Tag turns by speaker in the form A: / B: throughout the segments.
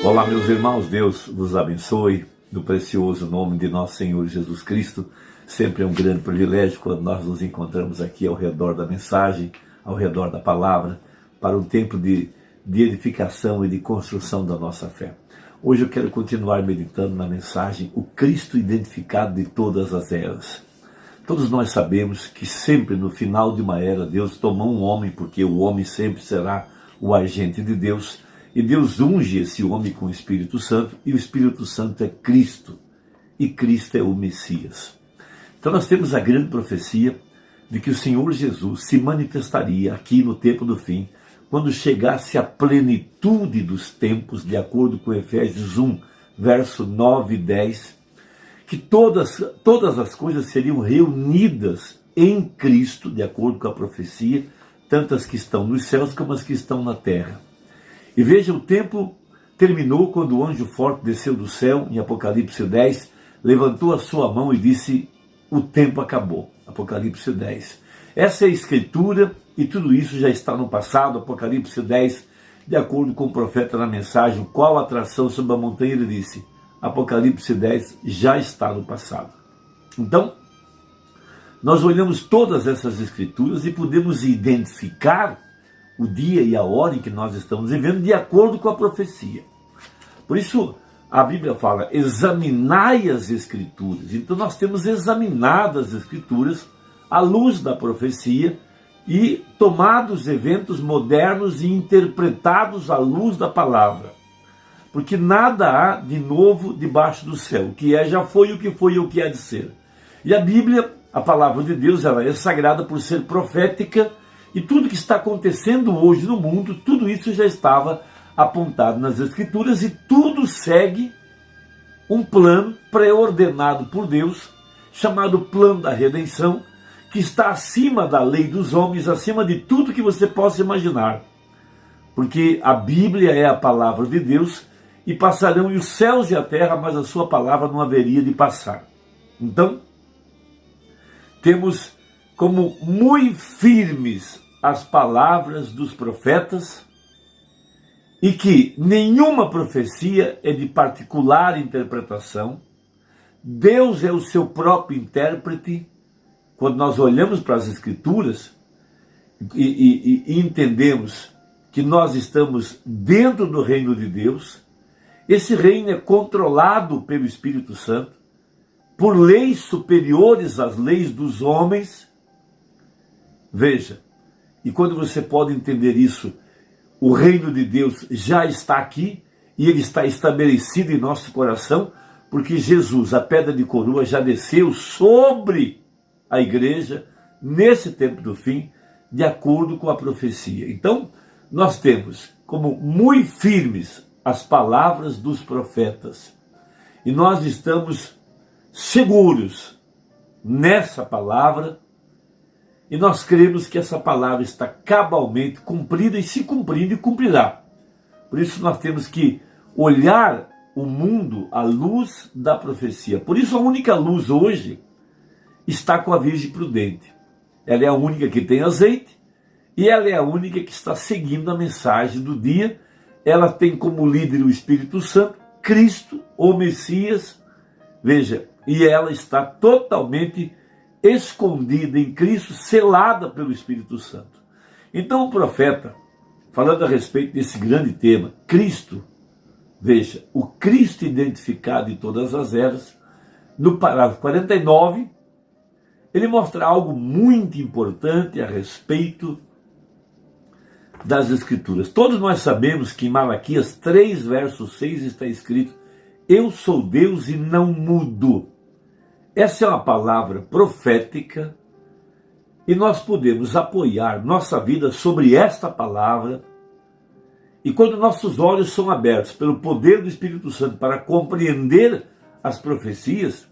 A: Olá, meus irmãos, Deus vos abençoe, no precioso nome de nosso Senhor Jesus Cristo. Sempre é um grande privilégio quando nós nos encontramos aqui ao redor da mensagem, ao redor da palavra, para um tempo de edificação e de construção da nossa fé. Hoje eu quero continuar meditando na mensagem O Cristo Identificado de Todas as Eras. Todos nós sabemos que sempre no final de uma era Deus toma um homem, porque o homem sempre será o agente de Deus, e Deus unge esse homem com o Espírito Santo, e o Espírito Santo é Cristo, e Cristo é o Messias. Então nós temos a grande profecia de que o Senhor Jesus se manifestaria aqui no tempo do fim, quando chegasse a plenitude dos tempos, de acordo com Efésios 1, verso 9 e 10, que todas as coisas seriam reunidas em Cristo, de acordo com a profecia, tanto as que estão nos céus como as que estão na terra. E veja, o tempo terminou quando o anjo forte desceu do céu, em Apocalipse 10, levantou a sua mão e disse: o tempo acabou. Apocalipse 10. Essa é a escritura e tudo isso já está no passado. Apocalipse 10, de acordo com o profeta na mensagem, qual atração sobre a montanha, ele disse: Apocalipse 10 já está no passado. Então, nós olhamos todas essas escrituras e podemos identificar o dia e a hora em que nós estamos vivendo de acordo com a profecia. Por isso, a Bíblia fala: examinai as escrituras. Então nós temos examinado as escrituras à luz da profecia e tomado os eventos modernos e interpretados à luz da palavra. Porque nada há de novo debaixo do céu. O que é já foi, o que foi e o que há de ser. E a Bíblia, a palavra de Deus, ela é sagrada por ser profética, e tudo que está acontecendo hoje no mundo, tudo isso já estava apontado nas Escrituras, e tudo segue um plano pré-ordenado por Deus, chamado plano da redenção, que está acima da lei dos homens, acima de tudo que você possa imaginar. Porque a Bíblia é a palavra de Deus, e passarão os céus e a terra, mas a sua palavra não haveria de passar. Então, temos como muito firmes as palavras dos profetas, e que nenhuma profecia é de particular interpretação. Deus é o seu próprio intérprete. Quando nós olhamos para as Escrituras e entendemos que nós estamos dentro do reino de Deus, esse reino é controlado pelo Espírito Santo, por leis superiores às leis dos homens. Veja, e quando você pode entender isso, o reino de Deus já está aqui e ele está estabelecido em nosso coração, porque Jesus, a pedra de coroa, já desceu sobre a igreja nesse tempo do fim, de acordo com a profecia. Então, nós temos como muito firmes as palavras dos profetas, e nós estamos seguros nessa palavra, e nós cremos que essa palavra está cabalmente cumprida e se cumprindo e cumprirá. Por isso nós temos que olhar o mundo à luz da profecia. Por isso a única luz hoje está com a Virgem Prudente. Ela é a única que tem azeite e ela é a única que está seguindo a mensagem do dia. Ela tem como líder o Espírito Santo, Cristo, o Messias. Veja, e ela está totalmente escondida em Cristo, selada pelo Espírito Santo. Então o profeta, falando a respeito desse grande tema, Cristo, veja, o Cristo identificado em todas as eras, no parágrafo 49, ele mostra algo muito importante a respeito das Escrituras. Todos nós sabemos que em Malaquias 3, verso 6 está escrito: eu sou Deus e não mudo. Essa é uma palavra profética e nós podemos apoiar nossa vida sobre esta palavra. E quando nossos olhos são abertos pelo poder do Espírito Santo para compreender as profecias,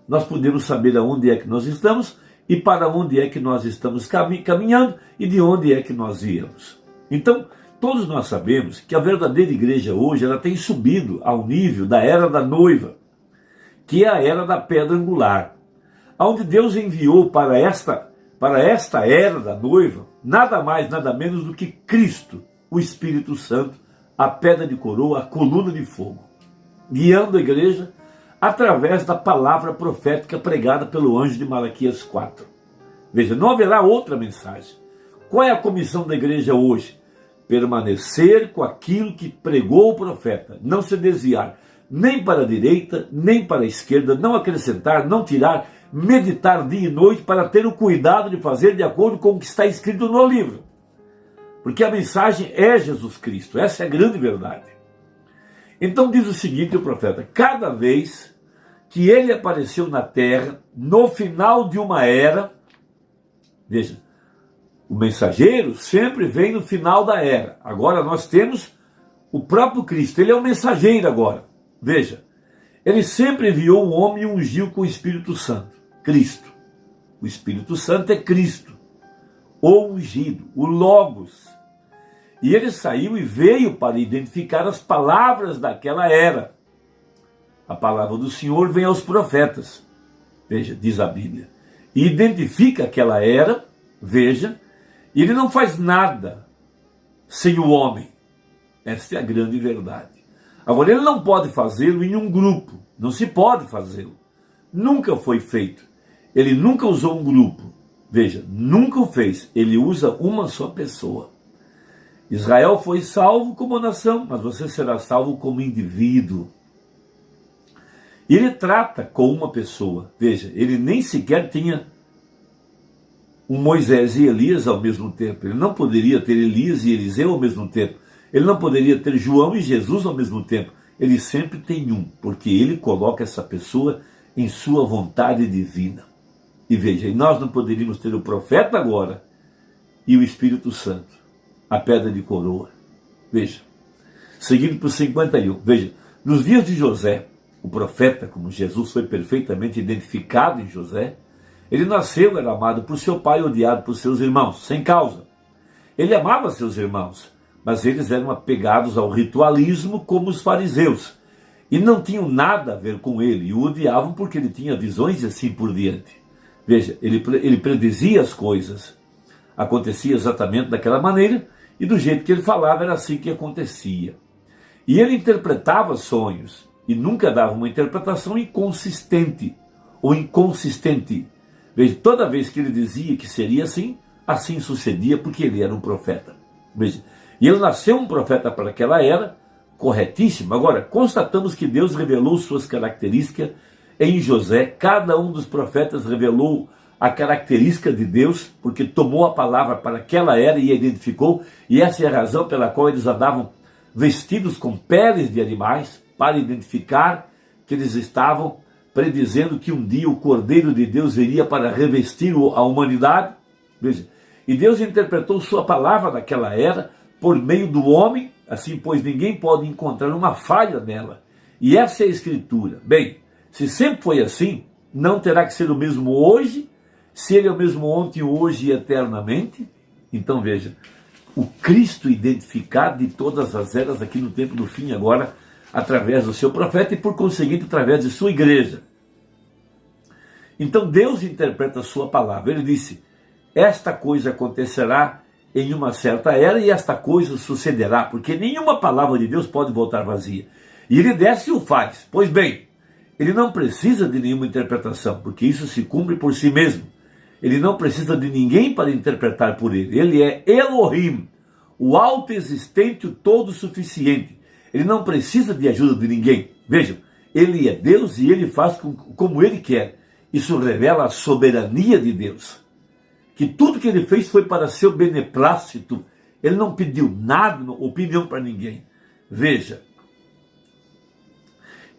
A: nós podemos saber aonde é que nós estamos e para onde é que nós estamos caminhando e de onde é que nós viemos. Então, todos nós sabemos que a verdadeira igreja hoje ela tem subido ao nível da era da noiva, que é a era da pedra angular, onde Deus enviou para esta era da noiva, nada mais, nada menos do que Cristo, o Espírito Santo, a pedra de coroa, a coluna de fogo, guiando a igreja através da palavra profética pregada pelo anjo de Malaquias 4. Veja, não haverá outra mensagem. Qual é a comissão da igreja hoje? Permanecer com aquilo que pregou o profeta, não se desviar nem para a direita, nem para a esquerda, não acrescentar, não tirar, meditar dia e noite para ter o cuidado de fazer de acordo com o que está escrito no livro. Porque a mensagem é Jesus Cristo, essa é a grande verdade. Então diz o seguinte o profeta: cada vez que ele apareceu na terra, no final de uma era, veja, o mensageiro sempre vem no final da era. Agora nós temos o próprio Cristo, ele é o mensageiro agora. Veja, ele sempre enviou um homem e ungiu com o Espírito Santo, Cristo. O Espírito Santo é Cristo, o ungido, o Logos. E ele saiu e veio para identificar as palavras daquela era. A palavra do Senhor vem aos profetas, veja, diz a Bíblia, e identifica aquela era, veja, e ele não faz nada sem o homem. Essa é a grande verdade. Agora, ele não pode fazê-lo em um grupo, não se pode fazê-lo. Nunca foi feito. Ele nunca usou um grupo. Veja, nunca o fez. Ele usa uma só pessoa. Israel foi salvo como nação, mas você será salvo como indivíduo. E ele trata com uma pessoa. Veja, ele nem sequer tinha um Moisés e Elias ao mesmo tempo. Ele não poderia ter Elias e Eliseu ao mesmo tempo. Ele não poderia ter João e Jesus ao mesmo tempo. Ele sempre tem um, porque ele coloca essa pessoa em sua vontade divina. E veja, nós não poderíamos ter o profeta agora e o Espírito Santo, a pedra de coroa. Veja, seguindo para o 51, veja, nos dias de José, o profeta, como Jesus foi perfeitamente identificado em José, ele nasceu, era amado por seu pai, odiado por seus irmãos, sem causa. Ele amava seus irmãos, mas eles eram apegados ao ritualismo como os fariseus, e não tinham nada a ver com ele, e o odiavam porque ele tinha visões e assim por diante. Veja, ele predizia as coisas, acontecia exatamente daquela maneira, e do jeito que ele falava era assim que acontecia. E ele interpretava sonhos, e nunca dava uma interpretação inconsistente, ou inconsistente. Veja, toda vez que ele dizia que seria assim, assim sucedia, porque ele era um profeta. Veja, e ele nasceu um profeta para aquela era, corretíssimo. Agora, constatamos que Deus revelou suas características em José. Cada um dos profetas revelou a característica de Deus, porque tomou a palavra para aquela era e a identificou, e essa é a razão pela qual eles andavam vestidos com peles de animais, para identificar que eles estavam predizendo que um dia o Cordeiro de Deus viria para revestir a humanidade. Veja, e Deus interpretou sua palavra naquela era por meio do homem, assim, pois ninguém pode encontrar uma falha nela. E essa é a Escritura. Bem, se sempre foi assim, não terá que ser o mesmo hoje, se ele é o mesmo ontem, hoje e eternamente. Então veja, o Cristo identificado de todas as eras aqui no tempo do fim agora, através do seu profeta e por conseguinte através de sua igreja. Então Deus interpreta a sua palavra. Ele disse, esta coisa acontecerá em uma certa era e esta coisa sucederá, porque nenhuma palavra de Deus pode voltar vazia. E ele desce e o faz. Pois bem, ele não precisa de nenhuma interpretação, porque isso se cumpre por si mesmo. Ele não precisa de ninguém para interpretar por ele. Ele é Elohim, o autoexistente, o todo-suficiente. Ele não precisa de ajuda de ninguém. Vejam, ele é Deus e ele faz como ele quer. Isso revela a soberania de Deus. Que tudo que ele fez foi para seu beneplácito. Ele não pediu nada, opinião para ninguém. Veja.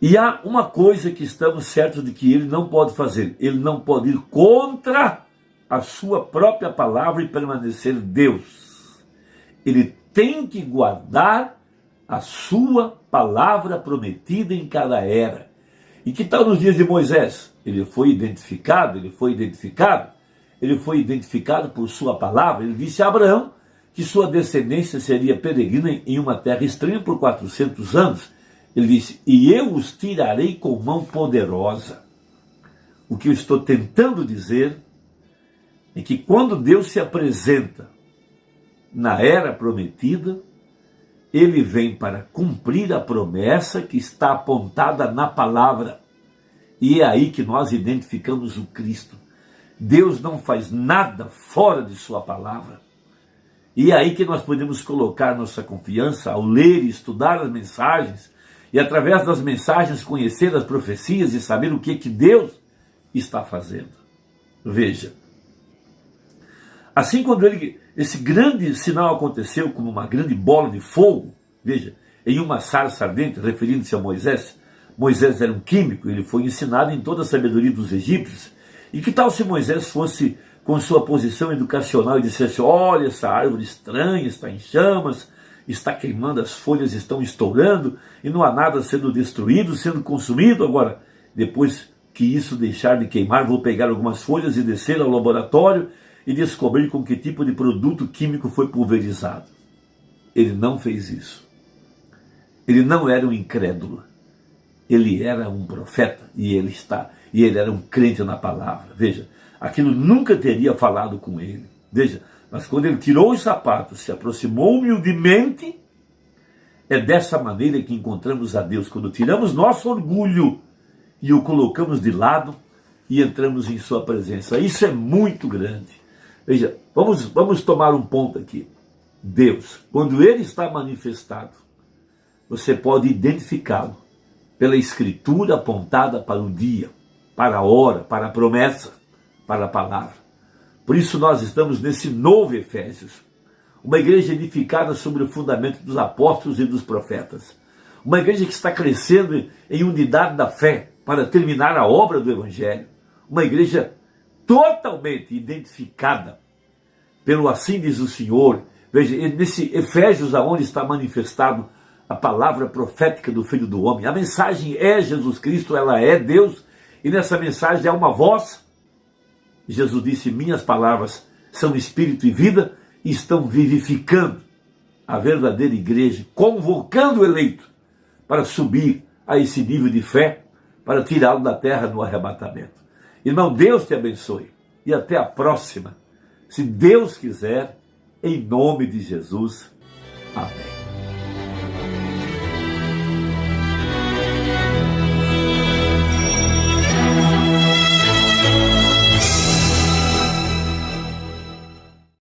A: E há uma coisa que estamos certos de que ele não pode fazer. Ele não pode ir contra a sua própria palavra e permanecer Deus. Ele tem que guardar a sua palavra prometida em cada era. E que tal nos dias de Moisés? Ele foi identificado por sua palavra. Ele disse a Abraão que sua descendência seria peregrina em uma terra estranha por 400 anos. Ele disse, e eu os tirarei com mão poderosa. O que eu estou tentando dizer é que quando Deus se apresenta na era prometida, ele vem para cumprir a promessa que está apontada na palavra. E é aí que nós identificamos o Cristo. Deus não faz nada fora de sua palavra. E é aí que nós podemos colocar nossa confiança ao ler e estudar as mensagens, e através das mensagens conhecer as profecias e saber o que Deus está fazendo. Veja, assim quando esse grande sinal aconteceu como uma grande bola de fogo, veja, em uma sarça ardente, referindo-se a Moisés. Moisés era um químico, ele foi ensinado em toda a sabedoria dos egípcios. E que tal se Moisés fosse com sua posição educacional e dissesse: olha, essa árvore estranha está em chamas, está queimando, as folhas estão estourando e não há nada sendo destruído, sendo consumido. Agora, depois que isso deixar de queimar, vou pegar algumas folhas e descer ao laboratório e descobrir com que tipo de produto químico foi pulverizado. Ele não fez isso. Ele não era um incrédulo. Ele era um profeta e ele era um crente na palavra. Veja, aquilo nunca teria falado com ele. Veja, mas quando ele tirou os sapatos, se aproximou humildemente, é dessa maneira que encontramos a Deus. Quando tiramos nosso orgulho e o colocamos de lado e entramos em sua presença. Isso é muito grande. Veja, vamos tomar um ponto aqui. Deus, quando ele está manifestado, você pode identificá-lo pela escritura apontada para o dia, para a hora, para a promessa, para a palavra. Por isso nós estamos nesse novo Efésios, uma igreja edificada sobre o fundamento dos apóstolos e dos profetas, uma igreja que está crescendo em unidade da fé para terminar a obra do Evangelho, uma igreja totalmente identificada pelo assim diz o Senhor. Veja, nesse Efésios aonde está manifestado a palavra profética do Filho do Homem, a mensagem é Jesus Cristo, ela é Deus, e nessa mensagem há uma voz. Jesus disse: minhas palavras são espírito e vida, e estão vivificando a verdadeira igreja, convocando o eleito para subir a esse nível de fé, para tirá-lo da terra no arrebatamento. Irmão, Deus te abençoe, e até a próxima, se Deus quiser, em nome de Jesus.